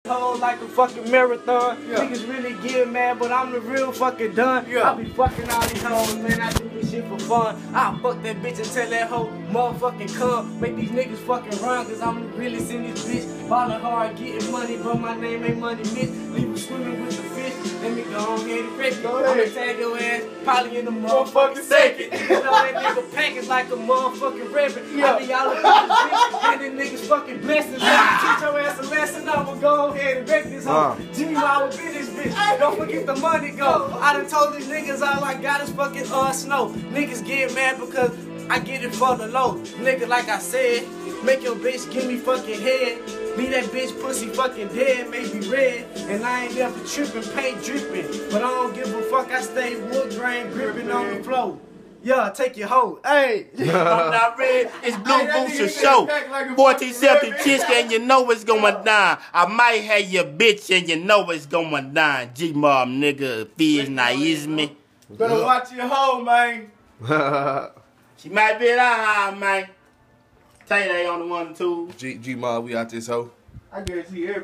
Whole like a fucking marathon. Yeah. Niggas really get mad, but I'm the real fucking done. Yeah. I be fucking all these hoes, man. I do this shit for fun. I fuck that bitch until that hoe motherfucking come. Make these niggas fucking run, cause I'm the realest in this bitch. Ballin' hard, getting money, but my name ain't Money Mitch. Leave you swimming with the fish. Let me go on ahead and wreck it. I'ma tag your ass, probably in the motherfucking second. You know that nigga package like a motherfucking reverend. I be all about this bitch, handing niggas fucking blessings. Teach your ass a lesson, I'ma go ahead and wreck this hoe. Jimmy Wild with this bitch. Don't forget the money go. I done told these niggas all I got is fucking snow. Niggas get mad because I get it for the low. Nigga, like I said, make your bitch give me fucking head. Leave that bitch pussy fucking dead, maybe red. And I ain't never tripping, paint dripping. But I don't give a fuck, I stay wood grain gripping on the floor. Yeah, take your hoe. Hey! I'm not red. It's Blue Booster Show. 1470 Chiska and you know it's going down. I might have your bitch and you know it's going down. G-Mob nigga, Fizz Naisme. Better watch your hoe, man. She might be that high, man. Tay on the 1 and 2. G-Mob, we out this hoe. I guarantee everybody.